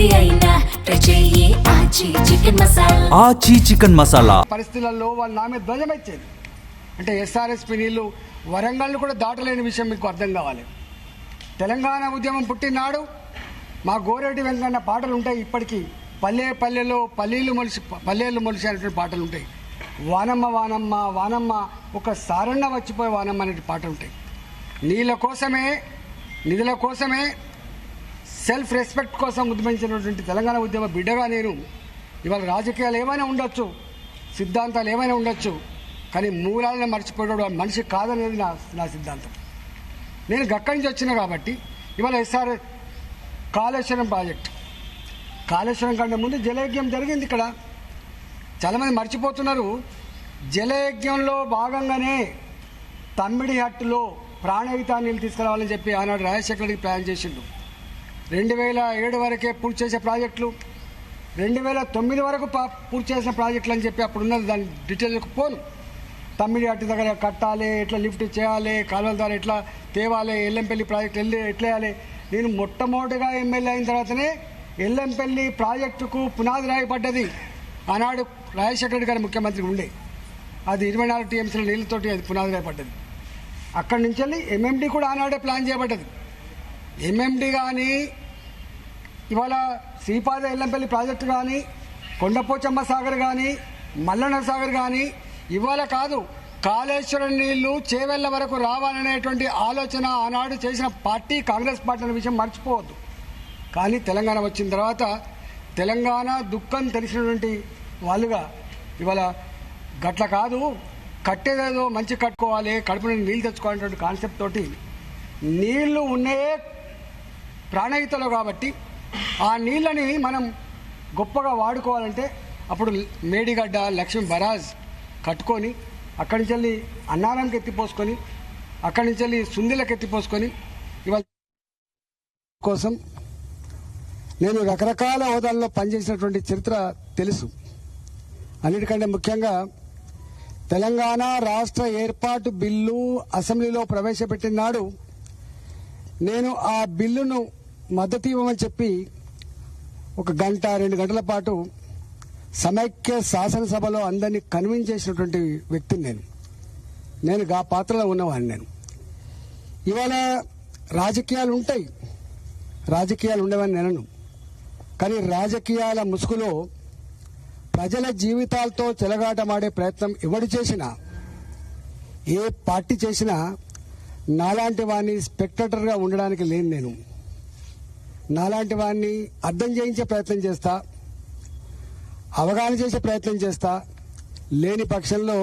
ఏది అయినా చెయ్యి ఆచి చికెన్ మసాలా. ఆచి చికెన్ మసాలా. పరిస్థితులలో వాళ్ళు నా మీద ధ్వజం ఇచ్చేది. అంటే ఎస్ఆర్ఎస్పీ నీళ్లు వరంగల్ కూడా దాటలేని విషయం మీకు అర్థం కావాలి. తెలంగాణ ఉద్యమం పుట్టినాడు మా గోరెడ్డి వెంకన్న పాటలు ఉంటాయి. ఇప్పటికీ పల్లె పల్లెలో పల్లెలు మొలిసి అనేటువంటి పాటలు ఉంటాయి. వానమ్మ వానమ్మ వానమ్మ ఒక సారన్న వచ్చిపోయే వానమ్మ అనే పాటలు ఉంటాయి. నీళ్ళ కోసమే నిధుల కోసమే సెల్ఫ్ రెస్పెక్ట్ కోసం ఉద్యమించినటువంటి తెలంగాణ ఉద్యమ బిడ్డగా నేను ఇవాళ రాజకీయాలు ఏమైనా ఉండొచ్చు, సిద్ధాంతాలు ఏమైనా ఉండొచ్చు, కానీ మూలాలను మర్చిపోయాడు మనిషి కాదనేది నా సిద్ధాంతం. నేను గక్కడి నుంచి వచ్చిన కాబట్టి ఇవాళ ఎస్ఆర్ కాళేశ్వరం ప్రాజెక్ట్, కాళేశ్వరం కంటే ముందు జలయజ్ఞం జరిగింది. ఇక్కడ చాలామంది మర్చిపోతున్నారు. జలయజ్ఞంలో భాగంగానే తమ్మిడి హట్టులో ప్రాణహిత నీళ్ళు తీసుకురావాలని చెప్పి ఆనాడు రాజశేఖర రెడ్డి ప్లాన్ చేసిండు. 2007 వరకే పూర్తి చేసే ప్రాజెక్టులు, 2009 వరకు పూర్తి చేసిన ప్రాజెక్టులు అని చెప్పి అప్పుడు ఉన్నది. దాని డీటెయిల్కి పోను. తమ్మిడి హట్టు దగ్గర కట్టాలి, ఎట్లా లిఫ్ట్ చేయాలి, కాలువల ద్వారా ఎట్లా తేవాలి, ఎల్లంపల్లి ప్రాజెక్టు ఎట్లా వేయాలి. నేను మొట్టమొదటిగా ఎమ్మెల్యే అయిన తర్వాతనే ఎల్లంపల్లి ప్రాజెక్టుకు పునాది రాయబడ్డది. ఆనాడు రాజశేఖర రెడ్డి గారి ముఖ్యమంత్రి ఉండే అది 24 టీఎంసీల నీళ్ళతోటి అది పునాది రాయబడ్డది. అక్కడి నుంచి వెళ్ళి ఎంఎండి కూడా ఆనాడే ప్లాన్ చేయబడ్డది. ఎంఎండి కానీ ఇవాళ శ్రీపాద ఎల్లంపల్లి ప్రాజెక్టు కానీ కొండపోచమ్మ సాగర్ కానీ మల్లన్న సాగర్ కానీ ఇవాళ కాదు, కాళేశ్వరం నీళ్లు చేవెళ్ల వరకు రావాలనేటువంటి ఆలోచన ఆనాడు చేసిన పార్టీ కాంగ్రెస్ పార్టీ అనే విషయం మర్చిపోవద్దు. కానీ తెలంగాణ వచ్చిన తర్వాత తెలంగాణ దుఃఖం తెలిసినటువంటి వాళ్ళుగా ఇవాళ గట్ల కాదు, కట్టేదేదో మంచి కట్టుకోవాలి, కడుపు నుండి నీళ్ళు తెచ్చుకోవాలనేటువంటి కాన్సెప్ట్ తోటి నీళ్లు ఉన్నాయే ప్రాణహితలో కాబట్టి ఆ నీళ్ళని మనం గొప్పగా వాడుకోవాలంటే అప్పుడు మేడిగడ్డ లక్ష్మీ బరాజ్ కట్టుకొని అక్కడి నుంచి వెళ్ళి అన్నారంకి ఎత్తిపోసుకొని అక్కడి నుంచి వెళ్ళి సుందిలకు ఎత్తిపోసుకొని ఇవాళ కోసం నేను రకరకాల హోదాల్లో పనిచేసినటువంటి చరిత్ర తెలుసు. అన్నిటికంటే ముఖ్యంగా తెలంగాణ రాష్ట్ర ఏర్పాటు బిల్లు అసెంబ్లీలో ప్రవేశపెట్టిన నాడు నేను ఆ బిల్లును మద్దతు ఇవ్వమని చెప్పి 1 గంట 2 గంటల పాటు సమైక్య శాసనసభలో అందరినీ కన్విన్స్ చేసినటువంటి వ్యక్తిని నేను ఆ పాత్రలో ఉన్నవాడిని. నేను ఇవాళ రాజకీయాలు ఉంటాయి, రాజకీయాలు ఉండవని నేను, కానీ రాజకీయాల ముసుగులో ప్రజల జీవితాలతో చెలగాటమాడే ప్రయత్నం ఎవడు చేసినా, ఏ పార్టీ చేసినా నాలాంటి వాడిని స్పెక్టేటర్గా ఉండడానికి లేను. నేను నాలాంటి వాడిని అర్థం చేయించే ప్రయత్నం చేస్తా, అవగాహన చేసే ప్రయత్నం చేస్తా, లేని పక్షంలో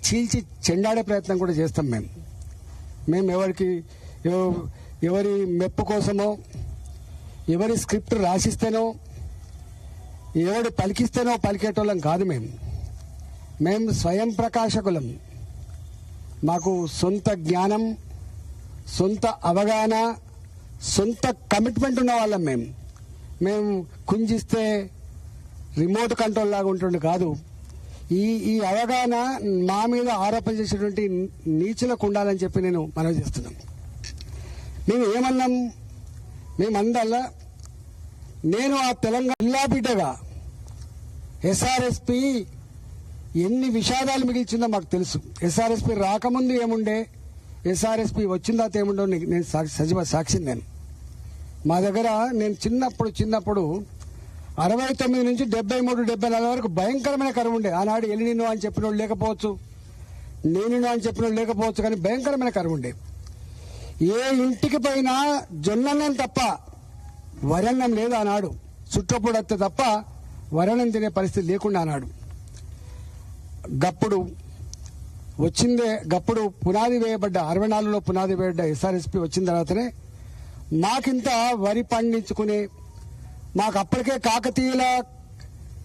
చీల్చి చెండాడే ప్రయత్నం కూడా చేస్తాం. మేము ఎవరి మెప్పు కోసమో, ఎవరి స్క్రిప్ట్ రాసిస్తేనో, ఎవడు పలికిస్తేనో పలికేటోళ్ళం కాదు. మేము స్వయం ప్రకాశకులం. మాకు సొంత జ్ఞానం, సొంత అవగాహన, సొంత కమిట్మెంట్ ఉన్న వాళ్ళం. మేము కుంజిస్తే రిమోట్ కంట్రోల్ లాగా ఉంటుండే కాదు. ఈ అవగాహన మా మీద ఆరోపణ చేసేటువంటి నీచులకు ఉండాలని చెప్పి నేను మనవి చేస్తున్నాను. మేము ఏమన్నాం? మేమందల్లా నేను ఆ తెలంగాణ జిల్లా బిడ్డగా ఎస్ఆర్ఎస్పి ఎన్ని విషాదాలు మిగిల్చిందో మాకు తెలుసు. ఎస్ఆర్ఎస్పి రాకముందు ఏముండే, ఎస్ఆర్ఎస్పి వచ్చిన తర్వాత ఏముండో నేను సజీవ సాక్షిని. మా దగ్గర నేను చిన్నప్పుడు 69 నుంచి 73, 74 వరకు భయంకరమైన కరువు ఉండే. ఆనాడు ఎలినినో అని చెప్పిన వాళ్ళు లేకపోవచ్చు, నేనినో అని చెప్పిన వాళ్ళు లేకపోవచ్చు, కానీ భయంకరమైన కరువు ఉండే. ఏ ఇంటికి పోయినా జొన్నన్నం తప్ప వరన్నం లేదు ఆనాడు. చుట్టపొడత్తే తప్ప వరన్నం తినే పరిస్థితి లేకుండా ఆనాడు. గప్పుడు పునాది వేయబడ్డ 64లో పునాది వేయబడ్డ ఎస్ఆర్ఎస్పి వచ్చిన తర్వాతనే మాకింత వరి పండించుకునే, మాకు అప్పటికే కాకతీయుల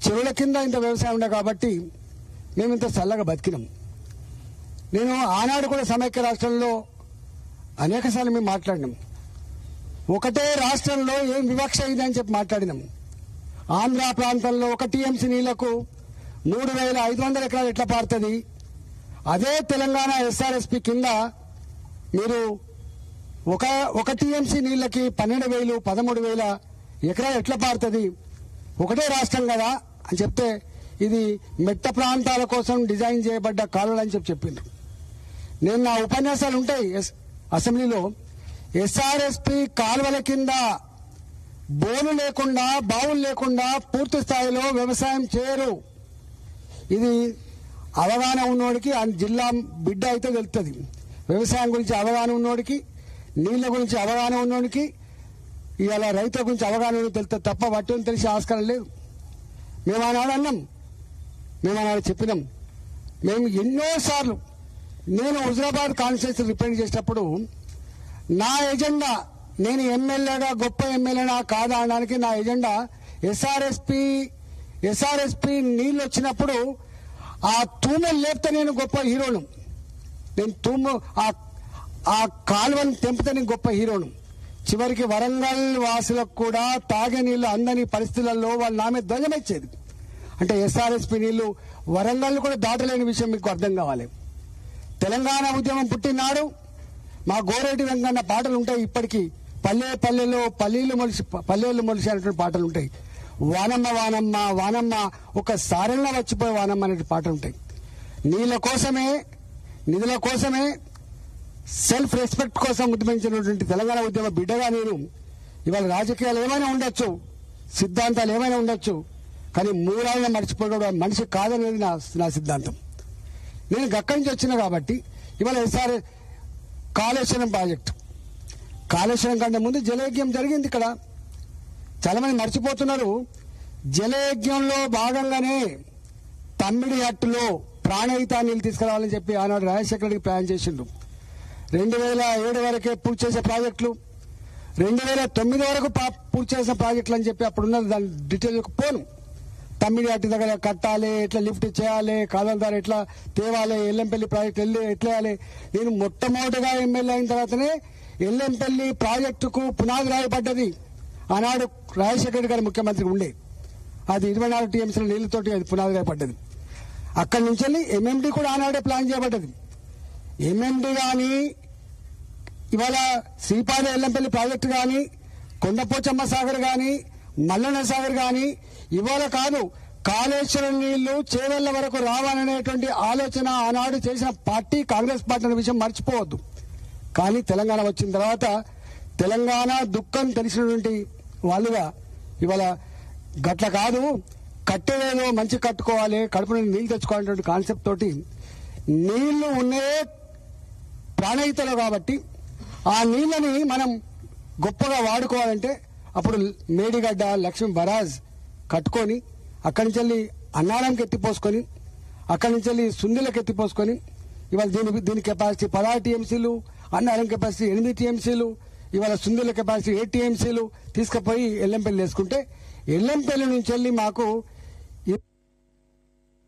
చెరువుల కింద ఇంత వ్యవసాయం ఉండే కాబట్టి మేము ఇంత చల్లగా బతికినాం. నేను ఆనాడు కూడా సమైక్య రాష్ట్రంలో అనేకసార్లు మేము మాట్లాడినాం. ఒకటే రాష్ట్రంలో ఏం వివక్ష అయిందని చెప్పి మాట్లాడినాం. ఆంధ్ర ప్రాంతంలో 1 టీఎంసీ నీళ్లకు 3,500 ఎకరాలు ఎట్లా పారుతుంది? అదే తెలంగాణ ఎస్ఆర్ఎస్పి కింద మీరు ఒక టీఎంసీ నీళ్లకి 12,000, 13,000 ఎకరాలు ఎట్లా పారుతుంది, ఒకటే రాష్ట్రం కదా అని చెప్తే ఇది మెట్ట ప్రాంతాల కోసం డిజైన్ చేయబడ్డ కాలువలు అని చెప్పిండ్రు. నేను నా ఉపన్యాసాలు ఉంటాయి అసెంబ్లీలో, ఎస్ఆర్ఎస్పి కాలువల కింద బోను లేకుండా బావులు లేకుండా పూర్తి స్థాయిలో వ్యవసాయం చేయరు. ఇది అవగాహన ఉన్నోడికి ఆ జిల్లా బిడ్డ అయితే తెలుస్తుంది. వ్యవసాయం గురించి అవగాహన ఉన్నోడికి, నీళ్ల గురించి అవగాహన ఉన్నోడికి, ఇవాళ రైతుల గురించి అవగాహన తెలుస్తుంది తప్ప వాటిని తెలిసే ఆస్కారం లేదు. మేము ఆనాడు అన్నాం, మేము ఆనాడు చెప్పినాం. మేము ఎన్నోసార్లు నేను హుజరాబాద్ కాన్స్టిట్యూన్సీ రిప్రజెంట్ చేసేటప్పుడు నా ఎజెండా, నేను ఎమ్మెల్యేగా గొప్ప ఎమ్మెల్యేనా కాదా అనడానికి నా ఎజెండా ఎస్ఆర్ఎస్పి నీళ్ళు వచ్చినప్పుడు ఆ తూమెలు లేపితే నేను గొప్ప హీరోను, నేను ఆ కాలువను తెంపితే నేను గొప్ప హీరోను. చివరికి వరంగల్ వాసులకు కూడా తాగే నీళ్లు అందని పరిస్థితులలో వాళ్ళు నా మీద ధ్వజమిచ్చేది. అంటే ఎస్ఆర్ఎస్పి నీళ్లు వరంగల్ కూడా దాటలేని విషయం మీకు అర్థం కావాలి. తెలంగాణ ఉద్యమం పుట్టినాడు మా గోరేటి వెంకన్న పాటలు ఉంటాయి. ఇప్పటికీ పల్లెల్లో పల్లెలు మొలిసేటువంటి పాటలు ఉంటాయి. వానమ్మ వానమ్మ వానమ్మ ఒకసారైనా వచ్చిపోయే వానమ్మ అనే పాటలు ఉంటాయి. నీళ్ళ కోసమే, నిధుల కోసమే, సెల్ఫ్ రెస్పెక్ట్ కోసం ఉద్యమించినటువంటి తెలంగాణ ఉద్యమ బిడ్డగా నేను ఇవాళ రాజకీయాలు ఏమైనా ఉండొచ్చు, సిద్ధాంతాలు ఏమైనా ఉండొచ్చు, కానీ మూలాలను మర్చిపోవడం మనిషి కాదనేది నా సిద్ధాంతం. నేను అక్కడి నుంచి వచ్చిన కాబట్టి ఇవాళ ఈసారి కాళేశ్వరం ప్రాజెక్టు, కాళేశ్వరం కంటే ముందు జలయజ్ఞం జరిగింది. ఇక్కడ చాలా మంది మర్చిపోతున్నారు. జలయజ్ఞంలో భాగంగానే తమ్మిడి హట్టులో ప్రాణహిత నీళ్ళు తీసుకురావాలని చెప్పి ఆనాడు రాజశేఖర రెడ్డికి ప్లాన్ చేసిండు. 2007 వరకే పూర్తి చేసే ప్రాజెక్టులు, 2009 వరకు పూర్తి చేసిన ప్రాజెక్టులు అని చెప్పి అప్పుడున్న దాని డీటెయిల్కి పోను. తమ్మిడి హట్టు దగ్గర కట్టాలి, ఎట్లా లిఫ్ట్ చేయాలి, కాలువల ద్వారా ఎట్లా తేవాలి, ఎల్లంపల్లి ప్రాజెక్టు ఎట్లా వేయాలి. నేను మొట్టమొదటిగా ఎమ్మెల్యే అయిన తర్వాతనే ఎల్లంపల్లి ప్రాజెక్టుకు పునాది రాయబడ్డది. ఆనాడు రాజశేఖర రెడ్డి గారు ముఖ్యమంత్రి ఉండే, అది 24 టీఎంసీల నీళ్లతోటి అది పునాది రాయబడ్డది. అక్కడి నుంచి వెళ్ళి ఎంఎండి కూడా ఆనాడే ప్లాన్ చేయబడ్డది. ఎంఎండి కానీ ఇవాళ శ్రీపాద ఎల్లంపల్లి ప్రాజెక్టు కానీ, కొండపోచమ్మ సాగర్ కానీ, మల్లన్న సాగర్ కానీ ఇవాళ కాదు, కాళేశ్వరం నీళ్లు చేవెళ్ల వరకు రావాలనేటువంటి ఆలోచన ఆనాడు చేసిన పార్టీ కాంగ్రెస్ పార్టీ అనే విషయం మర్చిపోవద్దు. కానీ తెలంగాణ వచ్చిన తర్వాత తెలంగాణ దుఃఖం తెలిసినటువంటి వాళ్ళుగా ఇవాళ గట్ల కాదు, కట్టేదేదో మంచి కట్టుకోవాలి, కడుపు నుండి నీళ్లు తెచ్చుకోవాలనేటువంటి కాన్సెప్ట్ తోటి నీళ్లు ఉన్నాయే ప్రాణహితలో కాబట్టి ఆ నీళ్ళని మనం గొప్పగా వాడుకోవాలంటే అప్పుడు మేడిగడ్డ లక్ష్మీ బరాజ్ కట్టుకొని అక్కడి నుంచి వెళ్ళి అన్నారంకి ఎత్తిపోసుకొని అక్కడి నుంచి వెళ్ళి సుందిలకు ఎత్తిపోసుకొని ఇవాళ దీని కెపాసిటీ 16 టీఎంసీలు, అన్నారం కెపాసిటీ 8 టీఎంసీలు, ఇవాళ సుందిల కెపాసిటీ 8 టీఎంసీలు తీసుకుపోయి ఎల్లంపల్లి వేసుకుంటే ఎల్లంపల్లి నుంచి వెళ్ళి మాకు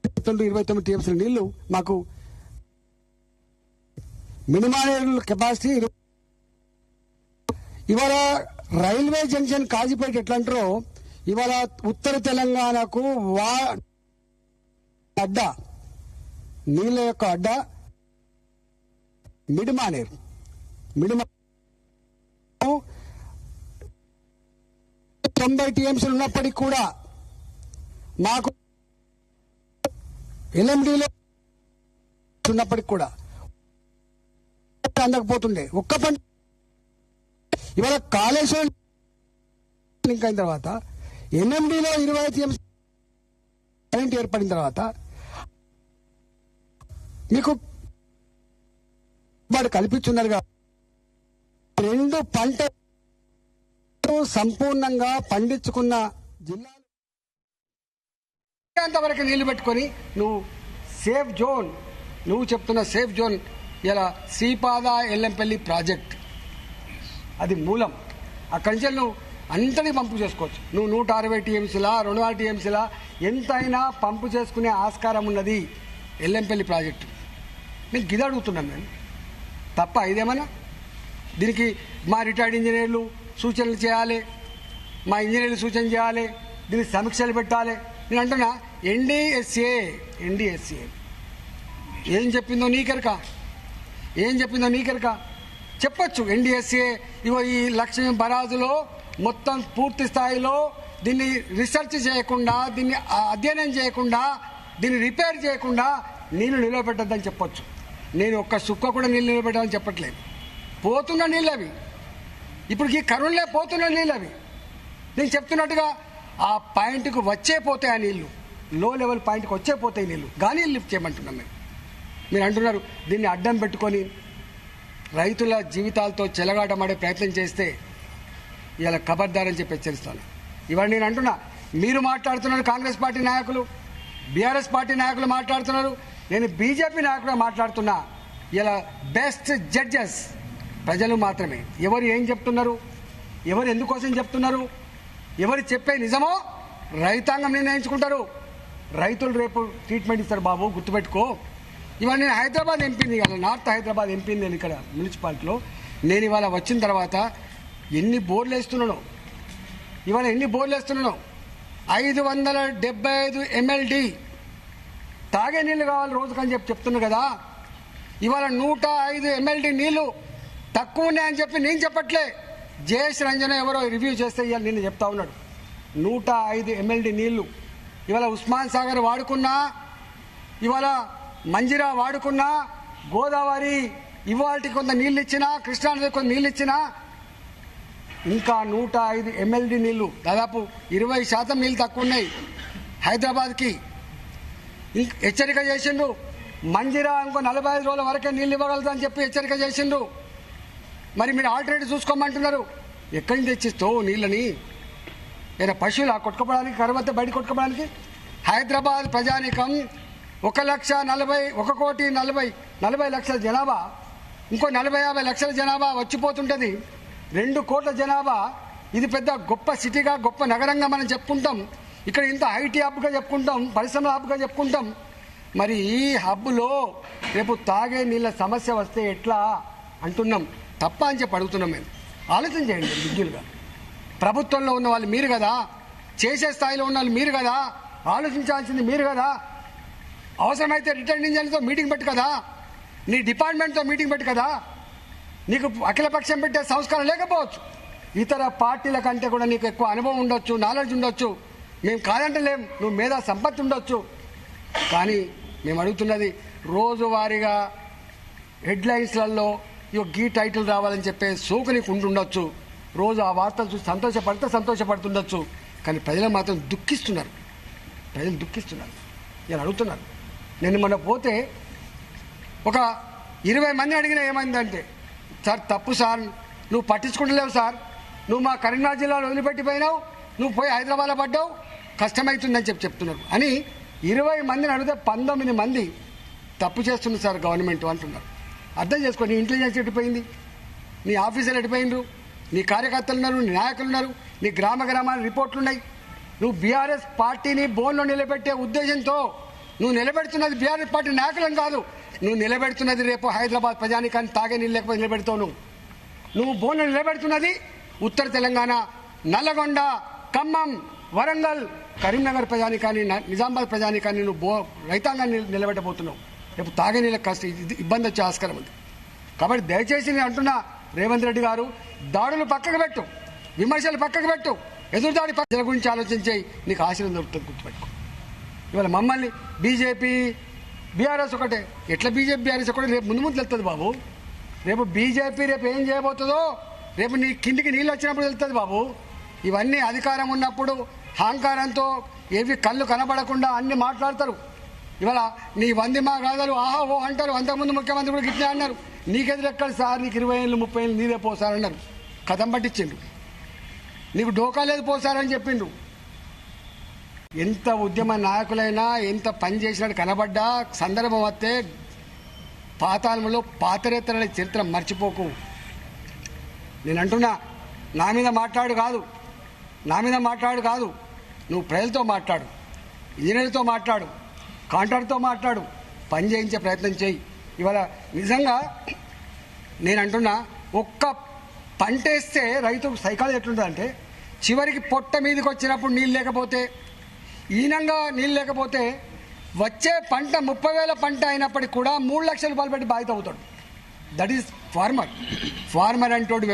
29 టీఎంసీల నీళ్లు మాకు మినిమం కెపాసిటీ. ఇవాళ రైల్వే జంక్షన్ కాజీపేట ఎట్లా అంటారో ఇవాళ ఉత్తర తెలంగాణకు అడ్డా, నీళ్ళ యొక్క అడ్డా మిడిమానేరు. 90 టీఎంసీలు ఉన్నప్పటికీ కూడా మాకు ఎల్ఎండిలో ఉన్నప్పటికి కూడా అందకపోతుండే ఒక్క పంట. ఇవాళ కాళేశ్వరం లింక్ అయిన తర్వాత ఎన్ఎండిలో 20 టీఎంసీ కరెంట్ ఏర్పడిన తర్వాత మీకు వాడు కల్పించున్నారు. రెండు పంటలు సంపూర్ణంగా పండించుకున్న జిల్లాలు అంతవరకు నీళ్లు పెట్టుకొని నువ్వు సేఫ్ జోన్, నువ్వు చెప్తున్న సేఫ్ జోన్ ఇలా శ్రీపాద ఎల్లంపల్లి ప్రాజెక్ట్ అది మూలం. అక్కడి నుంచి నువ్వు అంతటి పంపు చేసుకోవచ్చు. నువ్వు 160 టీఎంసీలా 200 టీఎంసీలా ఎంతైనా పంపు చేసుకునే ఆస్కారం ఉన్నది ఎల్లంపల్లి ప్రాజెక్టు. నేను గిది అడుగుతున్నాను, నేను తప్ప ఇదేమన్నా? దీనికి మా రిటైర్డ్ ఇంజనీర్లు సూచనలు చేయాలి, మా ఇంజనీర్లు సూచన చేయాలి, దీనికి సమీక్షలు పెట్టాలి. నేను అంటున్నా ఎన్డీఎస్ఏ ఏం చెప్పిందో నీకెరక చెప్పొచ్చు. ఎన్డీఎస్ఏ ఇగో ఈ లక్ష్మీ బరాజులో మొత్తం పూర్తి స్థాయిలో దీన్ని రీసెర్చ్ చేయకుండా, దీన్ని అధ్యయనం చేయకుండా, దీన్ని రిపేర్ చేయకుండా నీళ్లు నిలబెట్టద్దని చెప్పొచ్చు. నేను ఒక్క సుక్క కూడా నీళ్ళు నిలబెట్టాలని చెప్పట్లేదు. పోతున్న నీళ్ళు అవి, ఇప్పుడు ఈ కరువులే పోతున్న నీళ్ళు అవి. నేను చెప్తున్నట్టుగా ఆ పాయింట్కు వచ్చే పోతాయి ఆ నీళ్లు, లో లెవెల్ పాయింట్కి వచ్చే పోతాయి నీళ్లు, కానీ లిఫ్ట్ చేయమంటున్నాం మేము. మీరు అంటున్నారు దీన్ని అడ్డం పెట్టుకొని రైతుల జీవితాలతో చెలగాటమాడే ప్రయత్నం చేస్తే ఇలా ఖబర్దారని చెప్పి హెచ్చరిస్తాను. ఇవాళ నేను అంటున్నా, మీరు మాట్లాడుతున్నారు, కాంగ్రెస్ పార్టీ నాయకులు, బీఆర్ఎస్ పార్టీ నాయకులు మాట్లాడుతున్నారు, నేను బీజేపీ నాయకులు మాట్లాడుతున్నా. ఇలా బెస్ట్ జడ్జెస్ ప్రజలు మాత్రమే. ఎవరు ఏం చెప్తున్నారు, ఎవరు ఎందుకోసం చెప్తున్నారు, ఎవరు చెప్పే నిజమో రైతాంగం నిర్ణయించుకుంటారు. రైతులు రేపు ట్రీట్మెంట్ ఇస్తారు బాబు, గుర్తుపెట్టుకో. ఇవాళ నేను హైదరాబాద్ ఎంపీని, ఇవాళ నార్త్ హైదరాబాద్ ఎంపీని, నేను ఇక్కడ మున్సిపాలిటీలో నేను ఇవాళ వచ్చిన తర్వాత ఎన్ని బోర్లు వేస్తున్నాను, ఇవాళ ఎన్ని బోర్లు వేస్తున్నాను. 575 MLD తాగే నీళ్లు కావాలి రోజుకని చెప్తున్నా కదా. ఇవాళ 105 MLD నీళ్లు తక్కువ ఉన్నాయని చెప్పి నేను చెప్పట్లే, జేఎస్ రంజన్ ఎవరో రివ్యూ చేస్తే ఇవాళ నిన్న చెప్తా ఉన్నాడు. 105 MLD నీళ్లు ఇవాళ ఉస్మాన్ సాగర్ వాడుకున్నా, ఇవాళ మంజిరా వాడుకున్నా, గోదావరి ఇవాళ కొంత నీళ్ళు ఇచ్చినా, కృష్ణానది కొంత నీళ్ళు ఇచ్చినా, ఇంకా 105 MLD నీళ్లు, దాదాపు 20% నీళ్ళు తక్కువ ఉన్నాయి హైదరాబాద్కి. హెచ్చరిక చేసిండ్రు. మంజిరా ఇంకో 45 రోజుల వరకే నీళ్ళు ఇవ్వగలదని చెప్పి హెచ్చరిక చేసిండ్రు. మరి మీరు ఆల్టర్నేటివ్ చూసుకోమంటున్నారు. ఎక్కడి నుంచి తెచ్చిస్తావు నీళ్ళని? ఏదైనా పశువులు కొట్టుకోవడానికి, కరువత్త బయట కొట్టుకోవడానికి? హైదరాబాద్ ప్రజానికం 1,40,40 లక్షల జనాభా, ఇంకో 40-50 లక్షల జనాభా వచ్చిపోతుంటుంది. 2 కోట్ల జనాభా. ఇది పెద్ద గొప్ప సిటీగా, గొప్ప నగరంగా మనం చెప్పుకుంటాం. ఇక్కడ ఇంత ఐటీ హబ్గా చెప్పుకుంటాం, పరిశ్రమల హబ్గా చెప్పుకుంటాం. మరి ఈ హబ్లో రేపు తాగే నీళ్ళ సమస్య వస్తే ఎట్లా అంటున్నాం. తప్ప అని చెప్పి అడుగుతున్నాం. మేము ఆలోచన చేయండి విద్యులుగా. ప్రభుత్వంలో ఉన్న వాళ్ళు మీరు కదా, చేసే స్థాయిలో ఉన్న వాళ్ళు మీరు కదా, ఆలోచించాల్సింది మీరు కదా. అవసరమైతే రిటర్న్ ఇంజన్తో మీటింగ్ పెట్టు కదా, నీ డిపార్ట్మెంట్తో మీటింగ్ పెట్టు కదా. నీకు అఖిలపక్షం పెట్టే సంస్కారం లేకపోవచ్చు, ఇతర పార్టీల కంటే కూడా నీకు ఎక్కువ అనుభవం ఉండొచ్చు, నాలెడ్జ్ ఉండొచ్చు. మేము కాదంటలేం, నువ్వు మేధా సంపత్తి ఉండొచ్చు. కానీ మేము అడుగుతున్నది రోజువారీగా హెడ్లైన్స్లలో గీ టైటిల్ రావాలని చెప్పే సోకు నీకు ఉంటుండొచ్చు. రోజు ఆ వార్తలు చూసి సంతోషపడుతుండొచ్చు. కానీ ప్రజలు మాత్రం దుఃఖిస్తున్నారు. ప్రజలు దుఃఖిస్తున్నారు. ఇలా అడుగుతున్నారు. నేను మొన్న పోతే ఒక 20 మంది అడిగినా ఏమైందంటే, సార్ తప్పు సార్, నువ్వు పట్టించుకుంటలేవు సార్, నువ్వు మా కరీంనగర్ జిల్లాలో వదిలిపెట్టిపోయినావు, నువ్వు పోయి హైదరాబాద్లో పడ్డావు, కష్టమవుతుందని చెప్తున్నారు అని 20 మందిని అడిగితే 19 మంది తప్పు చేస్తుంది సార్ గవర్నమెంట్ అంటున్నారు. అర్థం చేసుకో, నీ ఇంటెలిజెన్స్ ఎట్టిపోయింది, నీ ఆఫీసర్లు ఎట్టిపోయినరు, నీ కార్యకర్తలు ఉన్నారు, నీ నాయకులు ఉన్నారు, నీ గ్రామాల రిపోర్ట్లు ఉన్నాయి. నువ్వు బీఆర్ఎస్ పార్టీని బోన్లో నిలబెట్టే ఉద్దేశంతో నువ్వు నిలబెడుతున్నది బీఆర్ఎస్ పార్టీ నాయకులను కాదు, నువ్వు నిలబెడుతున్నది రేపు హైదరాబాద్ ప్రజానికాన్ని తాగే నీళ్ళు లేకపోతే నిలబెడతావు. నువ్వు బోన్లో నిలబెడుతున్నది ఉత్తర తెలంగాణ, నల్లగొండ, ఖమ్మం, వరంగల్, కరీంనగర్ ప్రజానికాన్ని, నిజామాబాద్ ప్రజానికాన్ని నువ్వు రైతాంగాన్ని నిలబెట్టబోతున్నావు. రేపు తాగే నీళ్ళకి కాస్త ఇబ్బంది వచ్చే ఆస్కారం ఉంది. కాబట్టి దయచేసి నేను అంటున్నా, రేవంత్ రెడ్డి గారు దాడులు పక్కకు పెట్టు, విమర్శలు పక్కకు పెట్టు, ఎదురుదాడి ప్రజల గురించి ఆలోచించేయి, నీకు ఆశీర్వాదం దొరుకుతుంది. గుర్తుపెట్టుకో. ఇవాళ మమ్మల్ని బీజేపీ బీఆర్ఎస్ ఒకటే, ఎట్లా బీజేపీ బీఆర్ఎస్ ఒకటే రేపు ముందు తెలుస్తుంది బాబు. రేపు బీజేపీ రేపు ఏం చేయబోతుందో రేపు నీ కిందికి నీళ్ళు వచ్చినప్పుడు తెలుస్తుంది బాబు. ఇవన్నీ అధికారం ఉన్నప్పుడు అహంకారంతో ఏవి కళ్ళు కనబడకుండా అన్ని మాట్లాడతారు. ఇవాళ నీ వందిమా గాథలు ఆహా ఓ అంటారు. అంతకుముందు ముఖ్యమంత్రి కూడా గిట్లే అన్నారు. నీకెదురెక్కడ సార్, నీకు 20 ఏళ్ళు 30 ఏళ్ళు నీదే పోసారన్నారు. కథం పట్టించిండు. నీకు డోకా లేదు పోసారని చెప్పిండు. ఎంత ఉద్యమ నాయకులైనా ఎంత పని చేసినట్టు కనబడ్డా సందర్భం వస్తే పాతాళంలో పాతరేతరనే చరిత్ర మర్చిపోకు. నేను అంటున్నా, నా మీద మాట్లాడు కాదు, నువ్వు ప్రజలతో మాట్లాడు, ఇంజనీర్తో మాట్లాడు, కాంట్రాక్టర్తో మాట్లాడు, పని చేయించే ప్రయత్నం చేయి. ఇవాళ నిజంగా నేను అంటున్నా, ఒక్క పంటేస్తే రైతు సైకాలజీ ఎట్లుంటుందంటే, చివరికి పొట్ట మీదకి వచ్చినప్పుడు నీళ్ళు లేకపోతే, ఈనంగా నీళ్ళు లేకపోతే వచ్చే పంట 30,000 పంట అయినప్పటికీ కూడా 3 లక్షల రూపాయలు పెట్టి బాధిత అవుతాడు. That is farmer. ఫార్మర్ అంటోడు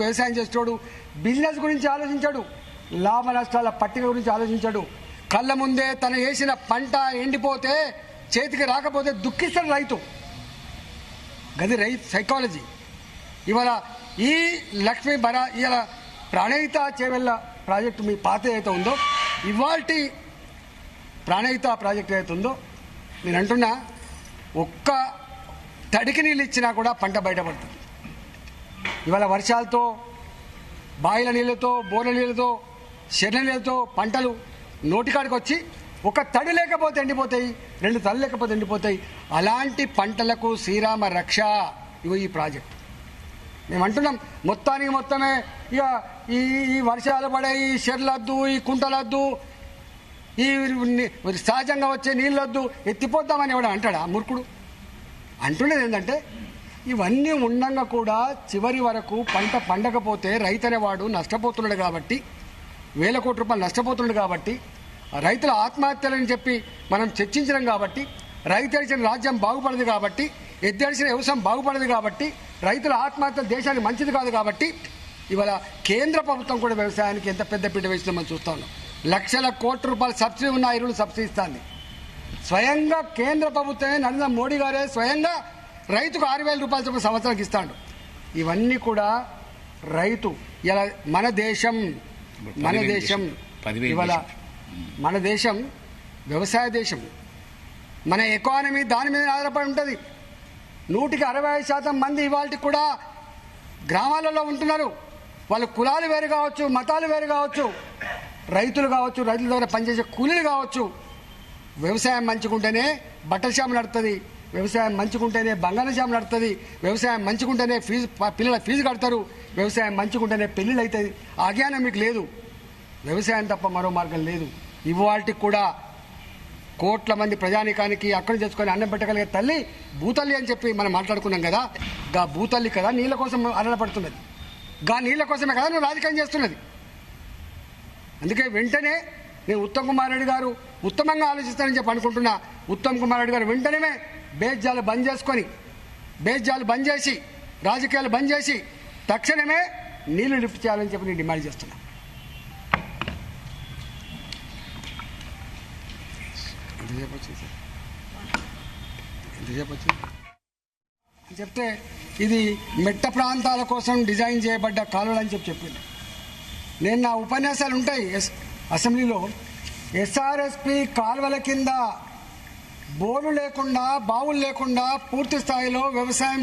వ్యవసాయం చేసేటోడు బిజినెస్ గురించి ఆలోచించాడు, లాభ నష్టాల పట్టిక గురించి ఆలోచించాడు. కళ్ళ ముందే తను వేసిన పంట ఎండిపోతే చేతికి రాకపోతే దుఃఖిస్తాడు రైతు. గది రైతు సైకాలజీ. ఇవాళ ఈ లక్ష్మీ ఇవాళ ప్రాణహిత చేవెళ్ళ ప్రాజెక్టు మీ పాత ఏదైతే ఉందో, ఇవాల్టి ప్రాణహిత ప్రాజెక్ట్ ఏదైతే ఉందో, నేను అంటున్నా ఒక్క తడికి నీళ్ళు ఇచ్చినా కూడా పంట బయటపడుతుంది. ఇవాళ వర్షాలతో, బాయిల నీళ్ళతో, బోర్ల నీళ్ళతో, చెర్ల నీళ్ళతో పంటలు నోటికాడికి వచ్చి ఒక తడి లేకపోతే ఎండిపోతాయి, 2 తడి లేకపోతే ఎండిపోతాయి. అలాంటి పంటలకు శ్రీరామ రక్ష ఈ ప్రాజెక్ట్. మేము అంటున్నాం మొత్తానికి మొత్తమే ఇక ఈ వర్షాలు పడే ఈ చెర్లొద్దు, ఈ కుంటలొద్దు, ఈ సహజంగా వచ్చే నీళ్ళొద్దు, ఎత్తిపోద్దామని ఎవడ అంటాడా మూర్ఖుడు? అంటున్నది ఏంటంటే ఇవన్నీ ఉండంగా కూడా చివరి వరకు పంట పండకపోతే రైతు అనేవాడు నష్టపోతున్నాడు కాబట్టి, వేల కోట్ల రూపాయలు నష్టపోతున్నాడు కాబట్టి, రైతుల ఆత్మహత్యలని చెప్పి మనం చర్చించడం కాబట్టి, రైతు అడిచిన రాజ్యం బాగుపడదు కాబట్టి, ఎద్దడిచిన వ్యవసాయం బాగుపడదు కాబట్టి, రైతుల ఆత్మహత్య దేశానికి మంచిది కాదు కాబట్టి ఇవాళ కేంద్ర ప్రభుత్వం కూడా వ్యవసాయానికి ఎంత పెద్ద పీట వేసిందో మనం చూస్తా ఉన్నాం. లక్షల కోట్ల రూపాయల సబ్సిడీ ఉన్న ఎరువులు సబ్సిడీ ఇస్తుంది. స్వయంగా కేంద్ర ప్రభుత్వమే, నరేంద్ర మోడీ గారే స్వయంగా రైతుకు 6,000 రూపాయల చొప్పున సంవత్సరానికి ఇస్తాడు. ఇవన్నీ కూడా రైతు ఇలా మన దేశం ఇవాళ మన దేశం వ్యవసాయ దేశం. మన ఎకానమీ దాని మీద ఆధారపడి ఉంటుంది. 165% మంది ఇవాళకి కూడా గ్రామాలలో ఉంటున్నారు. వాళ్ళ కులాలు వేరు కావచ్చు, మతాలు వేరు కావచ్చు, రైతులు కావచ్చు, రైతుల దగ్గర పనిచేసే కూలీలు కావచ్చు. వ్యవసాయం మంచుకుంటేనే బట్టల షాపు నడుస్తుంది, వ్యవసాయం మంచుకుంటేనే బంగాళ షాపు నడుస్తుంది, వ్యవసాయం మంచుకుంటేనే పిల్లల ఫీజు కడతారు, వ్యవసాయం మంచుకుంటేనే పెళ్ళిళ్ళు అవుతుంది. ఆ జ్ఞానం మీకు లేదు. వ్యవసాయం తప్ప మరో మార్గం లేదు. ఇవాళకి కూడా కోట్ల మంది ప్రజానికానికి అక్కడ చేసుకొని అన్నం పెట్టగలిగే తల్లి భూతల్లి అని చెప్పి మనం మాట్లాడుకున్నాం కదా. గా భూతల్లి కదా నీళ్ళ కోసం అలడపడుతున్నది, గా నీళ్ళ కోసమే కదా నువ్వు రాజకీయం చేస్తున్నది. అందుకే వెంటనే నేను ఉత్తమ్ కుమార్ రెడ్డి గారు ఉత్తమంగా ఆలోచిస్తానని చెప్పి అనుకుంటున్నా. ఉత్తమ్ కుమార్ రెడ్డి గారు వెంటనే బేజ్జాలు బంద్ చేసి రాజకీయాలు బంద్ చేసి తక్షణమే నీళ్లు లిఫ్ట్ చేయాలని చెప్పి నేను డిమాండ్ చేస్తున్నా. చెప్తే ఇది మెట్ట ప్రాంతాల కోసం డిజైన్ చేయబడ్డ కాలువలు అని చెప్పింది. నేను నా ఉపన్యాసాలు ఉంటాయి అసెంబ్లీలో. ఎస్ఆర్ఎస్పి కాలువల కింద బోర్లు లేకుండా, బావులు లేకుండా పూర్తి స్థాయిలో వ్యవసాయం